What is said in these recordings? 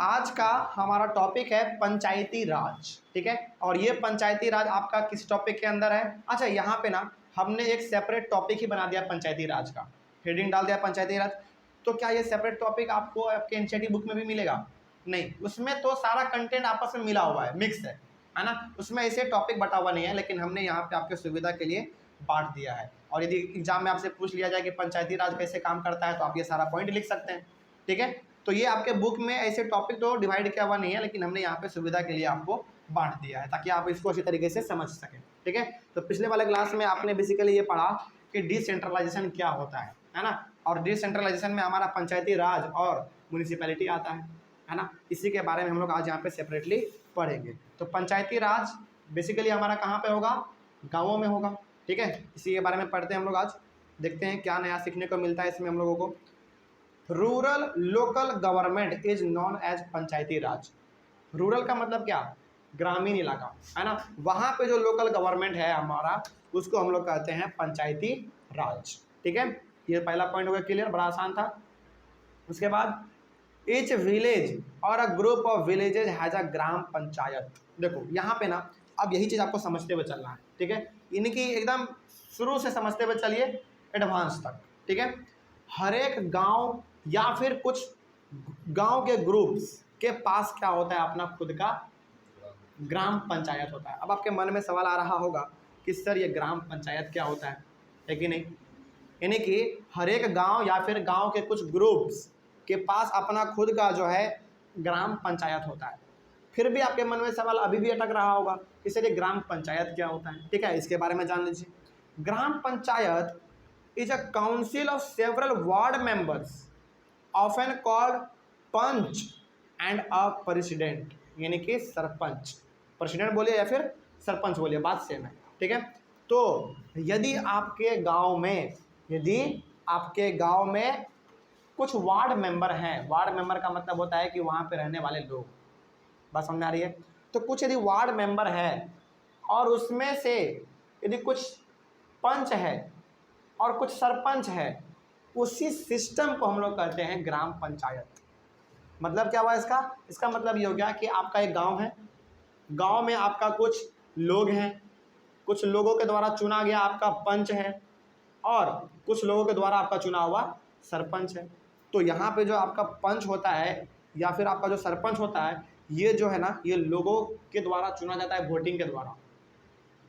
आज का हमारा टॉपिक है पंचायती राज। ठीक है, और ये पंचायती राज आपका किस टॉपिक के अंदर है? अच्छा, यहाँ पे ना हमने एक सेपरेट टॉपिक ही बना दिया पंचायती राज का, हेडिंग डाल दिया पंचायती राज। तो क्या ये सेपरेट टॉपिक आपको आपके एनसीईआरटी बुक में भी मिलेगा? नहीं, उसमें तो सारा कंटेंट आपस में मिला हुआ है, मिक्स है ना। उसमें ऐसे टॉपिक बटा हुआ नहीं है, लेकिन हमने यहाँ पे आपके सुविधा के लिए बांट दिया है। और यदि एग्जाम में आपसे पूछ लिया जाए कि पंचायती राज कैसे काम करता है, तो आप ये सारा पॉइंट लिख सकते हैं। ठीक है, तो ये आपके बुक में ऐसे टॉपिक तो डिवाइड किया हुआ नहीं है, लेकिन हमने यहाँ पे सुविधा के लिए आपको बांट दिया है ताकि आप इसको अच्छी तरीके से समझ सकें। ठीक है, तो पिछले वाले क्लास में आपने बेसिकली ये पढ़ा कि डिसेंट्रलाइजेशन क्या होता है ना। और डिसेंट्रलाइजेशन में हमारा पंचायती राज और म्यूनिसिपैलिटी आता है ना। इसी के बारे में हम लोग आज यहाँ पे सेपरेटली पढ़ेंगे। तो पंचायती राज बेसिकली हमारा कहाँ पे होगा? गाँवों में होगा। ठीक है, इसी के बारे में पढ़ते हैं हम लोग आज। देखते हैं क्या नया सीखने को मिलता है इसमें हम लोगों को। Rural local government is known as Panchayati Raj. Rural का मतलब क्या? ग्रामीण इलाका, है ना। वहाँ पे जो लोकल गवर्नमेंट है हमारा, उसको हम लोग कहते हैं पंचायती राज। ठीक है, ये पहला पॉइंट हो गया क्लियर, बड़ा आसान था। उसके बाद each village or a group of villages has a gram panchayat. देखो यहाँ पे ना अब यही चीज़ आपको समझते हुए चलना है। ठीक है, इनकी एकदम शुरू से समझते हुए चलिए एडवांस तक। ठीक है, हर एक गांव या फिर कुछ गांव के ग्रुप्स के पास क्या होता है? अपना खुद का ग्राम पंचायत होता है। अब आपके मन में सवाल आ रहा होगा कि सर ये ग्राम पंचायत क्या होता है कि नहीं? यानी कि हर एक गांव या फिर गांव के कुछ ग्रुप्स के पास अपना खुद का जो है ग्राम पंचायत होता है। फिर भी आपके मन में सवाल अभी भी अटक रहा होगा कि सर ये ग्राम पंचायत क्या होता है? ठीक है, इसके बारे में जान लीजिए। ग्राम panchayat is a council of several ward members often called punch and a president, यानी कि सरपंच। प्रेसिडेंट बोलिए या फिर सरपंच बोलिए, बात सेम है। ठीक है, तो यदि आपके गांव में कुछ वार्ड मेंबर हैं, वार्ड मेंबर का मतलब होता है कि वहां पे रहने वाले लोग, बात समझ में आ रही है? तो कुछ यदि वार्ड मेंबर है और उसमें से यदि कुछ पंच है और कुछ सरपंच है, उसी सिस्टम को हम लोग कहते हैं ग्राम पंचायत। मतलब क्या हुआ इसका? इसका मतलब ये हो गया कि आपका एक गांव है, गांव में आपका कुछ लोग हैं, कुछ लोगों के द्वारा चुना गया आपका पंच है और कुछ लोगों के द्वारा आपका चुना हुआ सरपंच है। तो यहाँ पे जो आपका पंच होता है या फिर आपका जो सरपंच होता है, ये जो है ना, ये लोगों के द्वारा चुना जाता है, वोटिंग के द्वारा।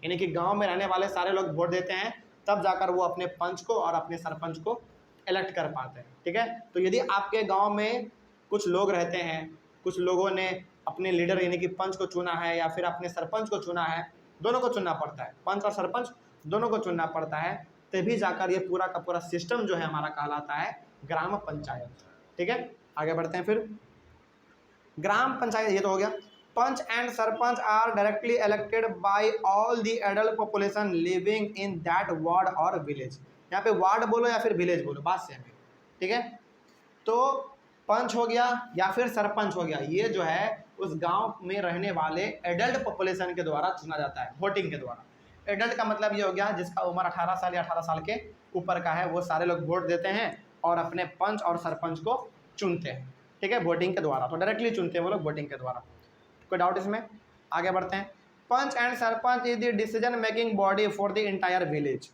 यानी कि गांव में रहने वाले सारे लोग वोट देते हैं, तब जाकर वो अपने पंच को और अपने सरपंच को इलेक्ट कर पाते हैं। ठीक है, तो यदि आपके गांव में कुछ लोग रहते हैं, कुछ लोगों ने अपने लीडर यानी कि पंच को चुना है या फिर अपने सरपंच को चुना है, दोनों को चुनना पड़ता है, पंच और सरपंच दोनों को चुनना पड़ता है, तभी जाकर ये पूरा का पूरा सिस्टम जो है हमारा कहलाता है ग्राम पंचायत। ठीक है, आगे बढ़ते हैं। फिर ग्राम पंचायत ये तो हो गया। Panch and sarpanch are directly elected by all the adult population living in that ward or village. यहाँ पे वार्ड बोलो या फिर विलेज बोलो, बात सेम है। ठीक है, तो पंच हो गया या फिर सरपंच हो गया, ये जो है उस गांव में रहने वाले एडल्ट पॉपुलेशन के द्वारा चुना जाता है, वोटिंग के द्वारा। एडल्ट का मतलब ये हो गया जिसका उम्र 18 साल या 18 साल के ऊपर का है, वो सारे लोग वोट देते हैं और अपने पंच और सरपंच को चुनते हैं। ठीक है, वोटिंग के द्वारा, तो डायरेक्टली चुनते हैं वो लोग वोटिंग के द्वारा। कोई डाउट इसमें? आगे बढ़ते हैं। Panch and sarpanch is the decision making body for the entire village.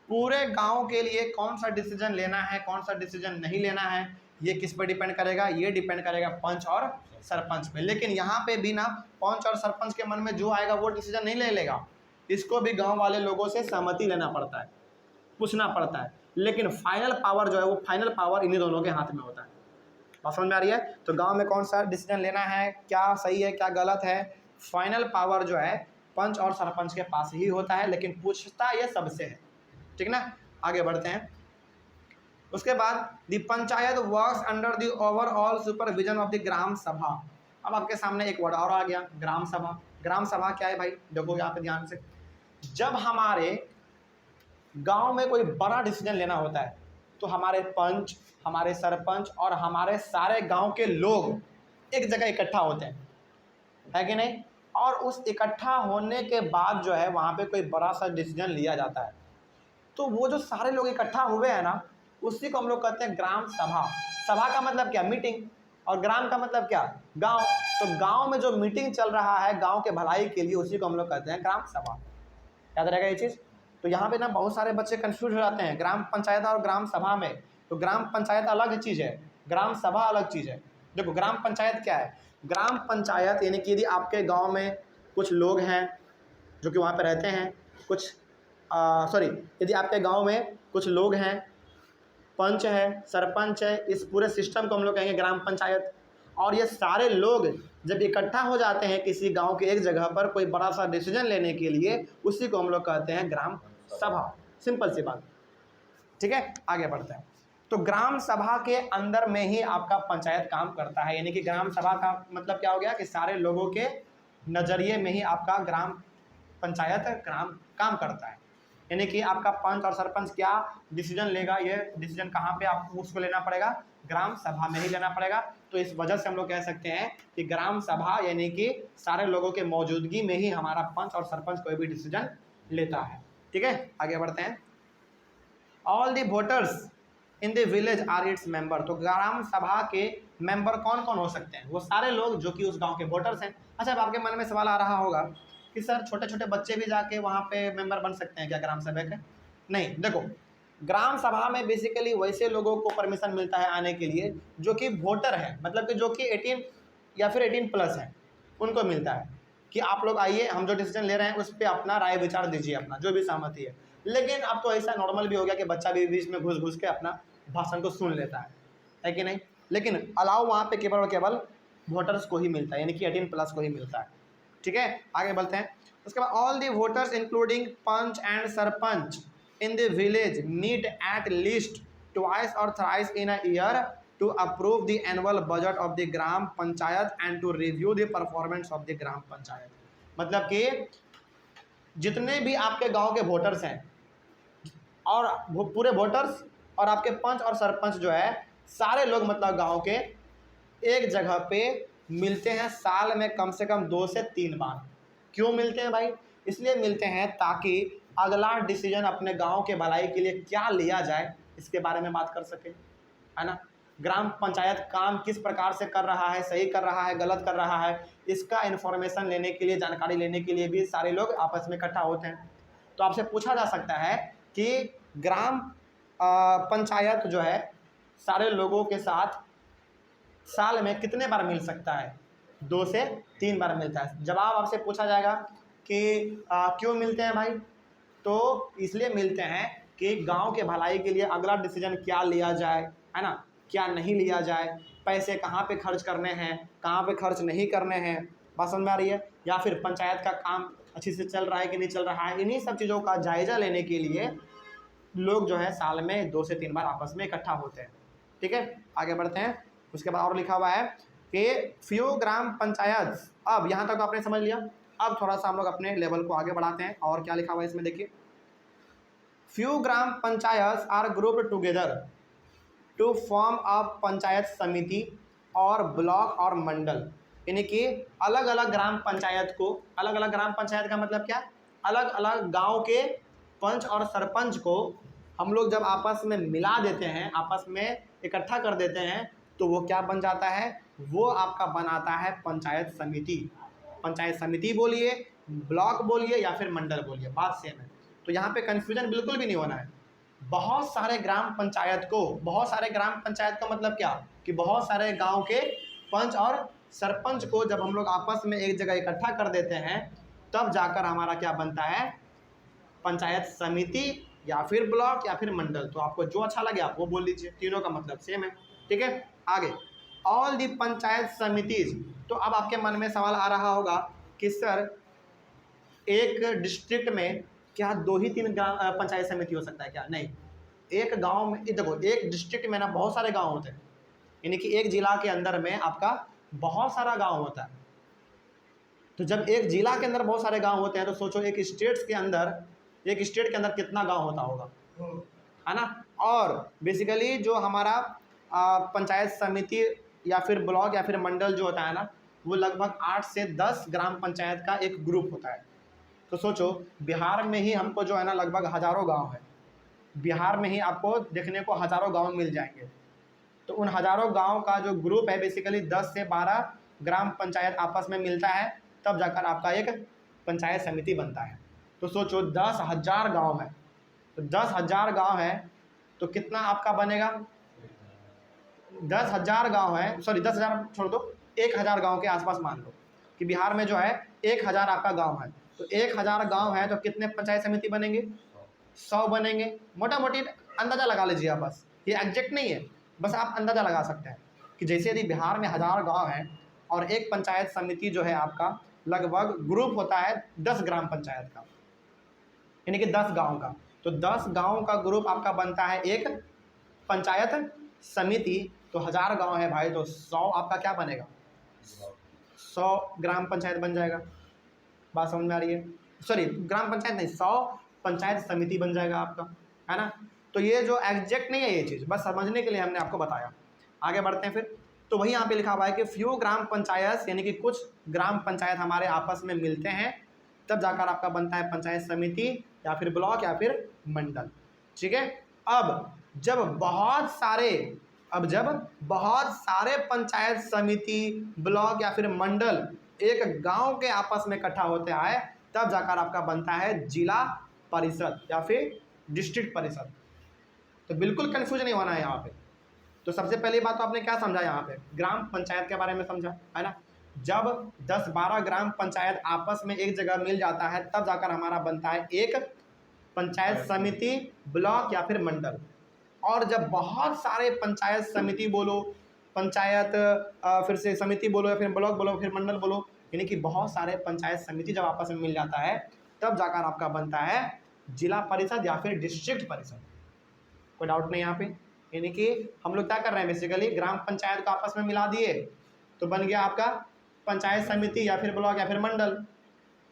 पूरे गांव के लिए कौन सा डिसीजन लेना है, कौन सा डिसीजन नहीं लेना है, ये किस पे डिपेंड करेगा? ये डिपेंड करेगा पंच और सरपंच पे। लेकिन यहाँ पे भी ना पंच और सरपंच के मन में जो आएगा वो डिसीजन नहीं ले लेगा, इसको भी गांव वाले लोगों से सहमति लेना पड़ता है, पूछना पड़ता है। लेकिन फाइनल पावर जो है वो फाइनल पावर इन्हीं दोनों के हाथ में होता है। बात समझ में आ रही है? तो गांव में कौन सा डिसीजन लेना है, क्या सही है क्या गलत है, फाइनल पावर जो है पंच और सरपंच के पास ही होता है, लेकिन पूछता ये सबसे है। ठीक ना, आगे बढ़ते हैं। उसके बाद the panchayat works under the overall supervision of the gram sabha. अब आपके सामने एक वर्ड और आ गया, ग्राम सभा। ग्राम सभा क्या है भाई? देखो यहाँ पे ध्यान से, जब हमारे गांव में कोई बड़ा डिसीजन लेना होता है तो हमारे पंच, हमारे सरपंच और हमारे सारे गांव के लोग एक जगह इकट्ठा होते हैं, है कि नहीं? और उस इकट्ठा होने के बाद जो है वहाँ पे कोई बड़ा सा डिसीजन लिया जाता है। तो वो जो सारे लोग इकट्ठा हुए हैं ना, उसी को हम लोग कहते हैं ग्राम सभा। सभा का मतलब क्या? मीटिंग। और ग्राम का मतलब क्या, गांव। तो गांव में जो मीटिंग चल रहा है गांव के भलाई के लिए, उसी को हम लोग कहते हैं ग्राम सभा। याद रहेगा ये चीज़। तो यहाँ पे ना बहुत सारे बच्चे कंफ्यूज हो जाते हैं ग्राम पंचायत और ग्राम सभा में। तो ग्राम पंचायत अलग चीज़ है, ग्राम सभा अलग चीज़ है। देखो ग्राम पंचायत क्या है, ग्राम पंचायत यानी कि यदि आपके गांव में कुछ लोग हैं जो कि वहाँ पे रहते हैं, कुछ सॉरी, यदि आपके गांव में कुछ लोग हैं, पंच है, सरपंच है, इस पूरे सिस्टम को हम लोग कहेंगे ग्राम पंचायत। और ये सारे लोग जब इकट्ठा हो जाते हैं किसी गांव के एक जगह पर कोई बड़ा सा डिसीजन लेने के लिए, उसी को हम लोग कहते हैं ग्राम सभा। सिंपल सी बात, ठीक है। आगे बढ़ते हैं। तो ग्राम सभा के अंदर में ही आपका पंचायत काम करता है, यानी कि ग्राम सभा का मतलब क्या हो गया कि सारे लोगों के नज़रिए में ही आपका ग्राम पंचायत ग्राम काम करता है। यानी कि आपका पंच और सरपंच क्या डिसीजन लेगा, ये डिसीजन कहाँ पे आपको उसको लेना पड़ेगा, ग्राम सभा में ही लेना पड़ेगा। तो इस वजह से हम लोग कह सकते हैं कि ग्राम सभा यानी कि सारे लोगों के मौजूदगी में ही हमारा पंच और सरपंच कोई भी डिसीजन लेता है, ठीक है। आगे बढ़ते हैं। All the voters in the village are its member. तो ग्राम सभा के मेंबर कौन कौन हो सकते हैं, वो सारे लोग जो कि उस गांव के वोटर्स हैं। अच्छा, अब आपके मन में सवाल आ रहा होगा कि सर छोटे छोटे बच्चे भी जाके वहाँ पे मेंबर बन सकते हैं क्या ग्राम सभा के? नहीं, देखो ग्राम सभा में बेसिकली वैसे लोगों को परमिशन मिलता है आने के लिए जो कि वोटर है, मतलब कि जो कि 18 या फिर 18+ है, उनको मिलता है कि आप लोग आइए, हम जो डिसीजन ले रहे हैं उस पर अपना राय विचार दीजिए, अपना जो भी सहमति है। लेकिन अब तो ऐसा नॉर्मल भी हो गया कि बच्चा भी बीच में घुस घुस के अपना भाषण को सुन लेता है कि नहीं। लेकिन अलाउ वहाँ पे केवल और केवल वोटर्स को ही मिलता है, यानी कि 18+ को ही मिलता है, ठीक है। आगे बढ़ते हैं। उसके बाद all the voters including panch and sarpanch in the village need at least twice or thrice in a year to approve the annual budget of the gram panchayat and to review the performance of the gram panchayat. मतलब कि जितने भी आपके गांव के voters हैं और पूरे वोटर्स और आपके पंच और सरपंच जो है, सारे लोग मतलब गांव के एक जगह पे मिलते हैं साल में कम से कम 2 से 3 बार। क्यों मिलते हैं भाई? इसलिए मिलते हैं ताकि अगला डिसीजन अपने गांव के भलाई के लिए क्या लिया जाए इसके बारे में बात कर सके, है ना। ग्राम पंचायत काम किस प्रकार से कर रहा है, सही कर रहा है, गलत कर रहा है, इसका इन्फॉर्मेशन लेने के लिए, जानकारी लेने के लिए भी सारे लोग आपस में इकट्ठा होते हैं। तो आपसे पूछा जा सकता है कि ग्राम पंचायत जो है सारे लोगों के साथ साल में कितने बार मिल सकता है? 2 से 3 बार मिलता है। जवाब आपसे पूछा जाएगा कि क्यों मिलते हैं भाई? तो इसलिए मिलते हैं कि गांव के भलाई के लिए अगला डिसीजन क्या लिया जाए, है ना, क्या नहीं लिया जाए, पैसे कहाँ पे खर्च करने हैं, कहाँ पे खर्च नहीं करने हैं, बात समझ में आ रही है? या फिर पंचायत का काम अच्छे से चल रहा है कि नहीं चल रहा है, इन्हीं सब चीज़ों का जायजा लेने के लिए लोग जो है साल में 2 से 3 बार आपस में इकट्ठा होते हैं, ठीक है। आगे बढ़ते हैं। उसके बाद और लिखा हुआ है कि फ्यू ग्राम पंचायत। अब यहाँ तक तो आपने समझ लिया, अब थोड़ा सा हम लोग अपने लेवल को आगे बढ़ाते हैं। और क्या लिखा हुआ है इसमें देखिए, few gram panchayat are grouped together to form a panchayat samiti और ब्लॉक और मंडल। यानी कि अलग अलग ग्राम पंचायत को, अलग अलग ग्राम पंचायत का मतलब क्या, अलग अलग गांव के पंच और सरपंच को हम लोग जब आपस में मिला देते हैं, आपस में इकट्ठा कर देते हैं, तो वो क्या बन जाता है, वो आपका बनाता है पंचायत समिति। पंचायत समिति बोलिए, ब्लॉक बोलिए या फिर मंडल बोलिए, बात सेम है। तो यहाँ पे कन्फ्यूजन बिल्कुल भी नहीं होना है। बहुत सारे ग्राम पंचायत को, बहुत सारे ग्राम पंचायत का मतलब क्या कि बहुत सारे गांव के पंच और सरपंच को जब हम लोग आपस में एक जगह इकट्ठा कर देते हैं, तब जाकर हमारा क्या बनता है, पंचायत समिति या फिर ब्लॉक या फिर मंडल। तो आपको जो अच्छा लगे आप वो बोल लीजिए, तीनों का मतलब सेम है, ठीक है। आगे, ऑल दी पंचायत समितिज। तो अब आपके मन में सवाल आ रहा होगा कि सर एक डिस्ट्रिक्ट में क्या 2 ही 3 पंचायत समिति हो सकता है क्या? नहीं, एक गांव में देखो, एक डिस्ट्रिक्ट में ना बहुत सारे गांव होते हैं, यानी कि एक जिला के अंदर में आपका बहुत सारा गांव होता है। तो जब एक जिला के अंदर बहुत सारे गांव होते हैं तो सोचो एक स्टेट के अंदर कितना गांव होता होगा, है ना। और बेसिकली जो हमारा पंचायत समिति या फिर ब्लॉक या फिर मंडल जो होता है ना, वो लगभग 8 से 10 ग्राम पंचायत का एक ग्रुप होता है। तो सोचो बिहार में ही हमको जो है ना लगभग हज़ारों गांव है, बिहार में ही आपको देखने को हज़ारों गांव मिल जाएंगे। तो उन हजारों गांव का जो ग्रुप है बेसिकली 10 से 12 ग्राम पंचायत आपस में मिलता है, तब जाकर आपका एक पंचायत समिति बनता है। तो सोचो 10,000 गांव है, तो 10,000 गांव है तो कितना आपका बनेगा, 10,000 गांव है, सॉरी 10,000 छोड़ दो, 1,000 गांव के आसपास मान लो कि बिहार में जो है 1,000 आपका गांव है, तो 1,000 गांव है तो कितने पंचायत समिति बनेंगे, 100 बनेंगे। मोटा मोटी अंदाजा लगा लीजिए आप, बस ये एग्जैक्ट नहीं है, बस आप अंदाजा लगा सकते हैं कि जैसे यदि बिहार में 1,000 गांव हैं और एक पंचायत समिति जो है आपका लगभग ग्रुप होता है 10 ग्राम पंचायत का, यानी कि 10 गांव का, तो 10 गांव का ग्रुप आपका बनता है एक पंचायत समिति। तो 1,000 गांव है भाई, तो 100 आपका क्या बनेगा, 100 ग्राम पंचायत बन जाएगा। बात समझ में आ रही है, सॉरी ग्राम पंचायत नहीं, 100 पंचायत समिति बन जाएगा आपका, है ना। तो ये जो एग्जैक्ट नहीं है ये चीज़, बस समझने के लिए हमने आपको बताया। आगे बढ़ते हैं फिर, तो वही यहाँ पे लिखा हुआ है कि फ्यू ग्राम पंचायत, यानी कि कुछ ग्राम पंचायत हमारे आपस में मिलते हैं, तब जाकर आपका बनता है पंचायत समिति या फिर ब्लॉक या फिर मंडल। ठीक है, अब जब बहुत सारे पंचायत समिति, ब्लॉक या फिर मंडल एक गांव के आपस में इकट्ठा होते हैं, तब जाकर आपका बनता है जिला परिषद या फिर डिस्ट्रिक्ट परिषद। तो बिल्कुल कंफ्यूज नहीं होना है यहाँ पे। तो सबसे पहली बात तो आपने क्या समझा, यहाँ पे ग्राम पंचायत के बारे में समझा, है ना। जब 10-12 ग्राम पंचायत आपस में एक जगह मिल जाता है, तब जाकर हमारा बनता है एक पंचायत समिति, ब्लॉक या फिर मंडल। और जब बहुत सारे पंचायत समिति बोलो, पंचायत फिर से समिति बोलो या फिर ब्लॉक बोलो फिर मंडल बोलो, यानी कि बहुत सारे पंचायत समिति जब आपस में मिल जाता है, तब जाकर आपका बनता है जिला परिषद या फिर डिस्ट्रिक्ट परिषद। कोई डाउट नहीं यहाँ पे। यानी कि हम लोग क्या कर रहे हैं, बेसिकली ग्राम पंचायत को आपस में मिला दिए तो बन गया आपका पंचायत समिति या फिर ब्लॉक या फिर मंडल।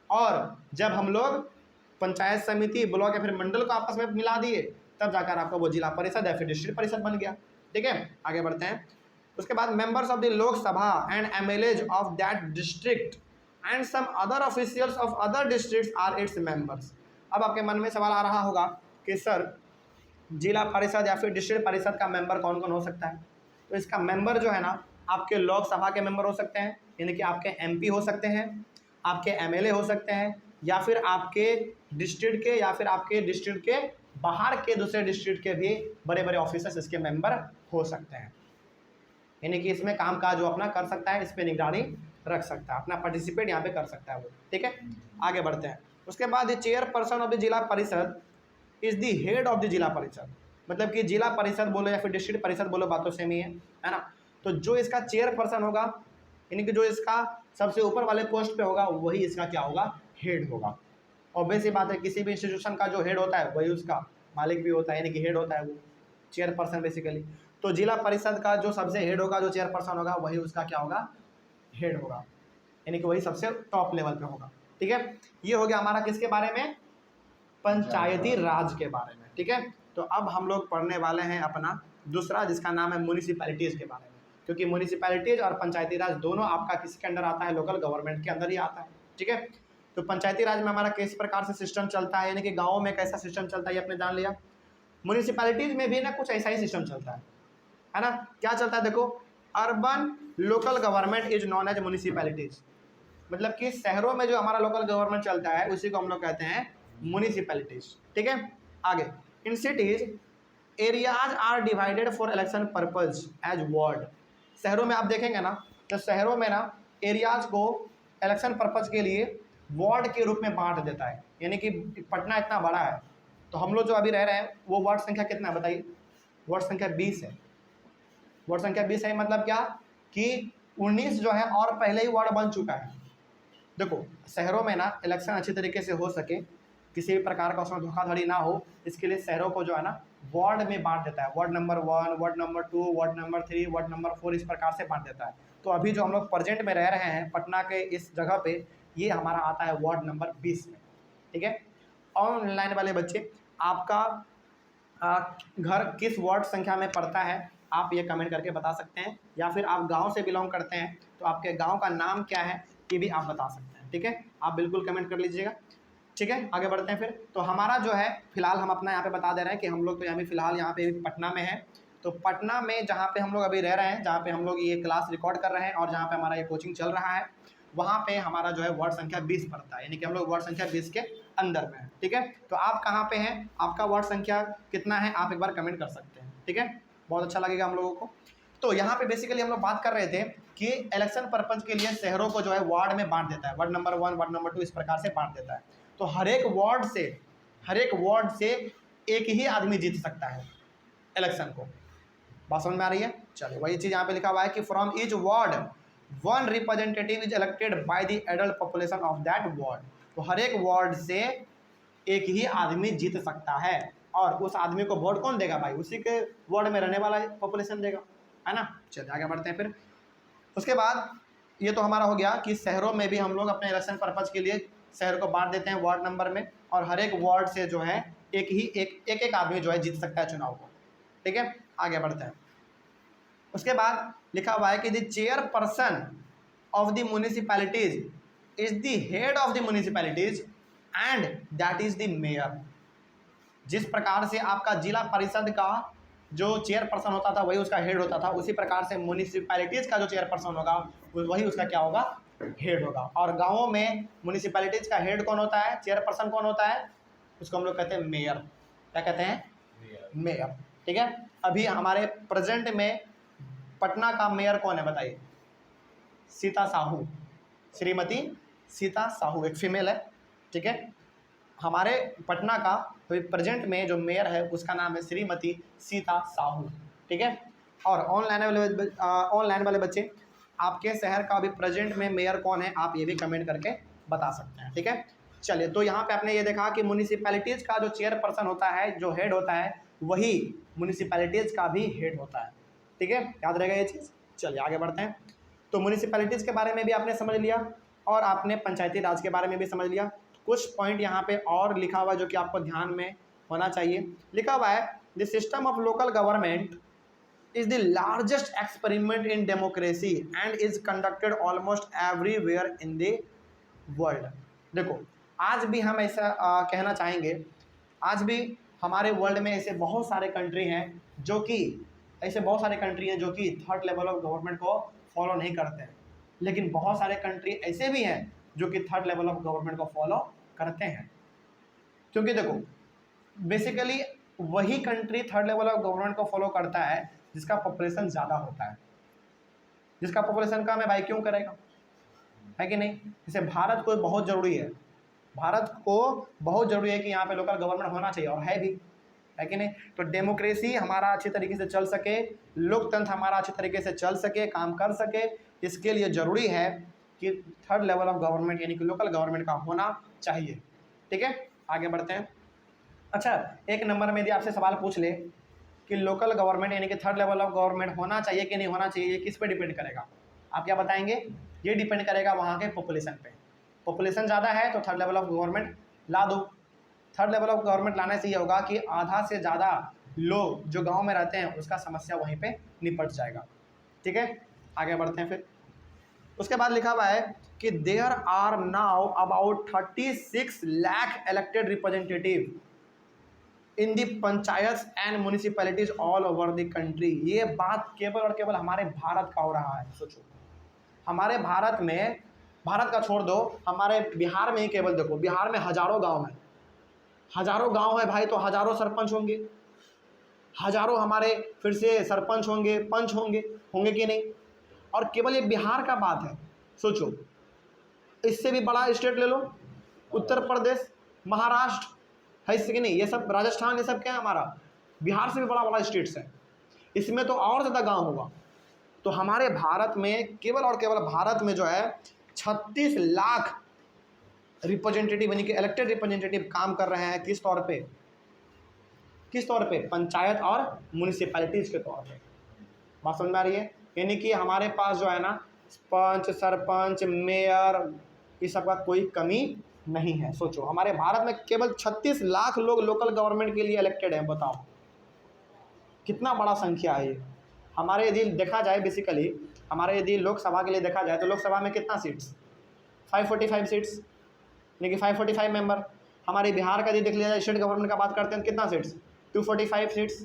और जब हम लोग पंचायत समिति, ब्लॉक या फिर मंडल को आपस में मिला दिए, तब जाकर आपका वो जिला परिषद या फिर डिस्ट्रिक्ट परिषद बन गया। ठीक है, आगे बढ़ते हैं। उसके बाद members of the Lok Sabha and MLAs of that district and some other officials of other districts are its members. अब आपके मन में सवाल आ रहा होगा कि सर जिला परिषद या फिर डिस्ट्रिक्ट परिषद का मेंबर कौन कौन हो सकता है। तो इसका मेंबर जो है ना, आपके लोकसभा के मेंबर हो सकते हैं, यानी कि आपके एमपी हो सकते हैं, आपके एमएलए हो सकते हैं, या फिर आपके डिस्ट्रिक्ट के या फिर आपके डिस्ट्रिक्ट के बाहर के दूसरे डिस्ट्रिक्ट के भी बड़े बड़े ऑफिसर्स इसके मेंबर हो सकते हैं। यानी कि इसमें काम काज जो अपना कर सकता है, इस पर निगरानी रख सकता है, अपना पार्टिसिपेट यहाँ पे कर सकता है वो। ठीक है, आगे बढ़ते हैं। उसके बाद चेयरपर्सन ऑफ द जिला परिषद is the head of the जिला परिषद। मतलब कि जिला परिषद बोलो या फिर डिस्ट्रिक्ट परिषद बोलो, बात तो सेम ही है ना। तो जो इसका चेयरपर्सन होगा, यानी कि जो इसका सबसे ऊपर वाले पोस्ट पे होगा, वही इसका क्या होगा, हेड होगा। ऑब्वियस ही बात है, किसी भी इंस्टीट्यूशन का जो हेड होता है वही उसका मालिक भी होता है, यानी कि हेड होता है वो चेयरपर्सन बेसिकली। तो जिला परिषद का जो सबसे हेड होगा, जो चेयरपर्सन होगा, वही उसका क्या होगा, हेड होगा, यानी कि वही सबसे टॉप लेवल पे होगा। ठीक है, ये हो गया हमारा किसके बारे में, पंचायती राज के बारे में। ठीक है, तो अब हम लोग पढ़ने वाले हैं अपना दूसरा, जिसका नाम है म्यूनिसिपैलिटीज़ के बारे में, क्योंकि म्यूनिसिपैलिटीज़ और पंचायती राज दोनों आपका किसके अंडर आता है, लोकल गवर्नमेंट के अंदर ही आता है। ठीक है, तो पंचायती राज में हमारा किस प्रकार से सिस्टम चलता है, यानी कि गाँव में कैसा सिस्टम चलता है, ये आपने जान लिया। म्यूनिसिपैलिटीज़ में भी ना कुछ ऐसा ही सिस्टम चलता है ना। क्या चलता है देखो, urban local government is known as municipalities. मतलब कि शहरों में जो हमारा लोकल गवर्नमेंट चलता है उसी को हम लोग कहते हैं म्यूनिसिपैलिटीज। ठीक है, आगे in cities areas are divided for election purpose as ward. शहरों में आप देखेंगे ना, तो शहरों में ना एरियाज को इलेक्शन पर्पज के लिए वार्ड के रूप में बांट देता है। यानी कि पटना इतना बड़ा है, तो हम लोग जो अभी रह रहे हैं वो वार्ड संख्या कितना है बताइए, वार्ड संख्या 20 है। वार्ड संख्या 20 है, मतलब क्या कि 19 जो है और पहले ही वार्ड बन चुका है। देखो शहरों में ना इलेक्शन अच्छी तरीके से हो सके, किसी भी प्रकार का उसमें धोखाधड़ी ना हो, इसके लिए शहरों को जो है ना वार्ड में बांट देता है। Ward number 1, ward number 2, ward number 3, ward number 4, इस प्रकार से बांट देता है। तो अभी जो हम लोग प्रेजेंट में रह रहे हैं पटना के इस जगह पे, ये हमारा आता है वार्ड नंबर 20 में। ठीक है, ऑनलाइन वाले बच्चे आपका घर किस वार्ड संख्या में पड़ता है, आप ये कमेंट करके बता सकते हैं, या फिर आप गाँव से बिलोंग करते हैं तो आपके गाँव का नाम क्या है ये भी आप बता सकते हैं। ठीक है, आप बिल्कुल कमेंट कर लीजिएगा। ठीक है, आगे बढ़ते हैं फिर। तो हमारा जो है फिलहाल हम अपना यहाँ पे बता दे रहे हैं कि हम लोग तो यहाँ पे फिलहाल यहाँ पे पटना में है, तो पटना में जहाँ पे हम लोग अभी रह रहे हैं, जहाँ पे हम लोग ये क्लास रिकॉर्ड कर रहे हैं और जहाँ पे हमारा ये कोचिंग चल रहा है, वहाँ पे हमारा जो है वार्ड संख्या 20 पड़ता है, यानी कि हम लोग वार्ड संख्या 20 के अंदर में है। ठीक है, तो आप कहाँ पे हैं, आपका वार्ड संख्या कितना है, आप एक बार कमेंट कर सकते हैं। ठीक है, बहुत अच्छा लगेगा हम लोगों को। तो यहाँ पे बेसिकली हम लोग बात कर रहे थे कि इलेक्शन पर्पज के लिए शहरों को जो है वार्ड में बांट देता है, वार्ड नंबर 1, वार्ड नंबर 2 इस प्रकार से बांट देता है। तो हर एक वार्ड से एक ही आदमी जीत सकता है इलेक्शन को। बात समझ में आ रही है? चलिए, वही चीज़ यहाँ पे लिखा हुआ है कि from each ward 1 representative is elected by the adult population of that ward. तो हर एक वार्ड से एक ही आदमी जीत सकता है, और उस आदमी को वोट कौन देगा भाई, उसी के वार्ड में रहने वाला पॉपुलेशन देगा, है ना। चलिए आगे बढ़ते हैं फिर। उसके बाद ये तो हमारा हो गया कि शहरों में भी हम लोग अपने इलेक्शन पर्पज़ के लिए शहर को बांट देते हैं वार्ड नंबर में, और हर एक वार्ड से जो है एक आदमी जो है जीत सकता है चुनाव को। ठीक है, आगे बढ़ते हैं। उसके बाद लिखा हुआ है कि the chairperson of the municipalities is the head of the municipalities and that is the mayor. जिस प्रकार से आपका जिला परिषद का जो चेयरपर्सन होता था वही उसका हेड होता था, उसी प्रकार से म्युनिसिपैलिटीज़ का जो चेयरपर्सन होगा वही उसका क्या होगा, हेड होगा। और गाँवों में म्युनिसिपैलिटीज़ का हेड कौन होता है, चेयरपर्सन कौन होता है, उसको हम लोग कहते हैं मेयर। क्या कहते हैं? मेयर। ठीक है, अभी हमारे प्रेजेंट में पटना का मेयर कौन है बताइए? सीता साहू, श्रीमती सीता साहू, एक फीमेल है। ठीक है, हमारे पटना का प्रेजेंट में जो मेयर है उसका नाम है श्रीमती सीता साहू। ठीक है, और ऑनलाइन वाले बच्चे, आपके शहर का अभी प्रेजेंट में मेयर कौन है, आप ये भी कमेंट करके बता सकते हैं। ठीक है, चलिए, तो यहाँ पे आपने ये देखा कि म्युनिसिपैलिटीज़ का जो चेयरपर्सन होता है, जो हेड होता है, वही म्युनिसिपैलिटीज़ का भी हेड होता है। ठीक है, याद रहेगा ये चीज़। चलिए आगे बढ़ते हैं। तो म्युनिसिपैलिटीज़ के बारे में भी आपने समझ लिया और आपने पंचायती राज के बारे में भी समझ लिया। कुछ पॉइंट यहाँ पे और लिखा हुआ है जो कि आपको ध्यान में होना चाहिए। लिखा हुआ है the system of local government is the largest experiment in democracy and is conducted almost everywhere in the world. देखो, आज भी हम ऐसा कहना चाहेंगे, आज भी हमारे वर्ल्ड में ऐसे बहुत सारे कंट्री हैं जो कि थर्ड लेवल ऑफ गवर्नमेंट को फॉलो नहीं करते हैं, लेकिन बहुत सारे कंट्री ऐसे भी हैं जो कि थर्ड लेवल ऑफ गवर्नमेंट को फॉलो करते हैं। क्योंकि देखो, बेसिकली वही country third level of government को फॉलो करता है जिसका पॉपुलेशन ज़्यादा होता है। जिसका पॉपुलेशन कम है भाई क्यों करेगा, है कि नहीं? जैसे भारत को बहुत ज़रूरी है, कि यहाँ पे लोकल गवर्नमेंट होना चाहिए, और है भी, है कि नहीं? तो डेमोक्रेसी हमारा अच्छी तरीके से चल सके, लोकतंत्र हमारा अच्छी तरीके से चल सके, काम कर सके, इसके लिए ज़रूरी है कि थर्ड लेवल ऑफ गवर्नमेंट यानी कि लोकल गवर्नमेंट का होना चाहिए। ठीक है, आगे बढ़ते हैं। अच्छा, एक नंबर में यदि आपसे सवाल पूछ ले कि लोकल गवर्नमेंट यानी कि थर्ड लेवल ऑफ गवर्नमेंट होना चाहिए कि नहीं होना चाहिए, ये किस पे डिपेंड करेगा, आप क्या बताएंगे? ये डिपेंड करेगा वहाँ के पॉपुलेशन पे। पॉपुलेशन ज़्यादा है तो थर्ड लेवल ऑफ गवर्नमेंट ला दो। थर्ड लेवल ऑफ गवर्नमेंट लाने से ये होगा कि आधा से ज़्यादा लोग जो गाँव में रहते हैं उसका समस्या वहीं पर निपट जाएगा। ठीक है, आगे बढ़ते हैं फिर। उसके बाद लिखा हुआ है कि there are now about 36 lakh elected representative in the panchayat and municipalities all over the country. ये बात केवल और केवल हमारे भारत का हो रहा है। सोचो, हमारे भारत में, भारत का छोड़ दो, हमारे बिहार में ही केवल देखो, बिहार में हजारों गांव हैं, हजारों गांव है भाई, तो हजारों सरपंच होंगे, हजारों हमारे फिर से सरपंच होंगे, पंच होंगे कि नहीं? और केवल ये बिहार का बात है। सोचो, इससे भी बड़ा स्टेट ले लो, उत्तर प्रदेश, महाराष्ट्र है इससे कि नहीं, ये सब राजस्थान, ये सब क्या है हमारा, बिहार से भी बड़ा बड़ा स्टेट्स है, इसमें तो और ज़्यादा गांव होगा। तो हमारे भारत में केवल और केवल भारत में जो है 36 लाख रिप्रेजेंटेटिव यानी कि इलेक्टेड रिप्रेजेंटेटिव काम कर रहे हैं। किस तौर पे? पंचायत और म्यूनिसिपैलिटीज़ के तौर पे। बात समझ में आ रही है? यानी कि हमारे पास जो है ना पंच, सरपंच, मेयर, इस सब का कोई कमी नहीं है। सोचो, हमारे भारत में केवल 36 लाख लोग लोकल गवर्नमेंट के लिए इलेक्टेड हैं। बताओ कितना बड़ा संख्या है ये। हमारे यदि देखा जाए, बेसिकली हमारे यदि लोकसभा के लिए देखा जाए तो लोकसभा में कितना सीट्स? 545 सीट्स, यानी कि 545 मेंबर। हमारे बिहार का यदि देख लिया जाए, स्टेट गवर्नमेंट का बात करते हैं, कितना सीट्स? 245 सीट्स।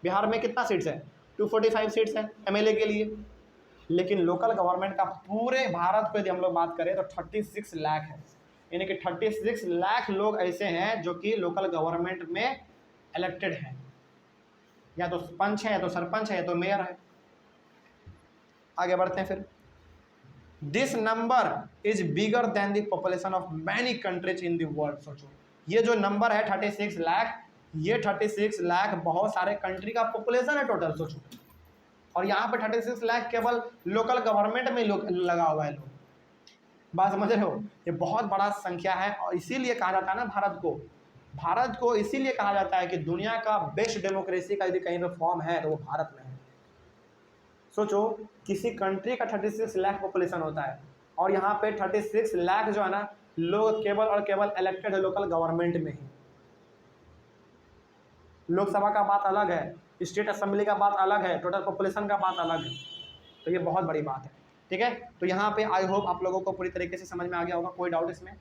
बिहार में कितना सीट्स है, 245 सीट्स हैं एमएलए के लिए। लेकिन लोकल गवर्नमेंट का पूरे भारत को यदि हम लोग बात करें तो 36 लाख है, यानी कि 36 लाख लोग ऐसे हैं जो कि लोकल गवर्नमेंट में इलेक्टेड हैं, या तो पंच है, या तो सरपंच है, या तो मेयर है। आगे बढ़ते हैं फिर। This number is bigger than the population of many countries in the world. सोचो ये जो नंबर है 36 लाख, ये 36 लाख बहुत सारे कंट्री का पॉपुलेशन है टोटल, सोचो। और यहाँ पे 36 लाख केवल लोकल गवर्नमेंट में लगा हुआ है लोग, बात समझ रहे हो, ये बहुत बड़ा संख्या है। और इसीलिए कहा जाता है ना भारत को इसीलिए कहा जाता है कि दुनिया का बेस्ट डेमोक्रेसी का यदि कहीं पर फॉर्म है तो वो भारत में है। सोचो किसी कंट्री का 36 लाख पॉपुलेशन होता है और यहाँ पे 36 लाख जो है ना लोग केवल और केवल इलेक्टेड है लोकल गवर्नमेंट में ही। लोकसभा का बात अलग है, स्टेट असेंबली का बात अलग है, टोटल पॉपुलेशन का बात अलग है, तो ये बहुत बड़ी बात है। ठीक है, तो यहाँ पे आई होप आप लोगों को पूरी तरीके से समझ में आ गया होगा। कोई डाउट इसमें,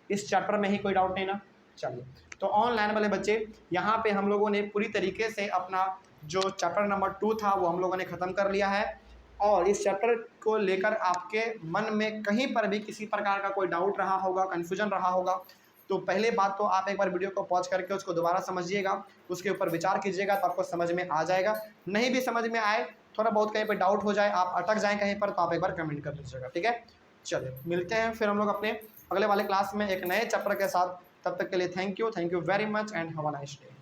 इस चैप्टर में ही कोई डाउट नहीं ना? चलिए, तो ऑनलाइन वाले बच्चे यहाँ पे हम लोगों ने पूरी तरीके से अपना जो चैप्टर नंबर 2 था वो हम लोगों ने ख़त्म कर लिया है। और इस चैप्टर को लेकर आपके मन में कहीं पर भी किसी प्रकार का कोई डाउट रहा होगा, कन्फ्यूजन रहा होगा, तो पहले बात तो आप एक बार वीडियो को पॉज करके उसको दोबारा समझिएगा, उसके ऊपर विचार कीजिएगा, तो आपको समझ में आ जाएगा। नहीं भी समझ में आए, थोड़ा बहुत कहीं पर डाउट हो जाए, आप अटक जाएँ कहीं पर, तो आप एक बार कमेंट कर लीजिएगा। ठीक है, चलिए मिलते हैं फिर हम लोग अपने अगले वाले क्लास में एक नए चैप्टर के साथ। तब तक के लिए thank you very much and have a nice day.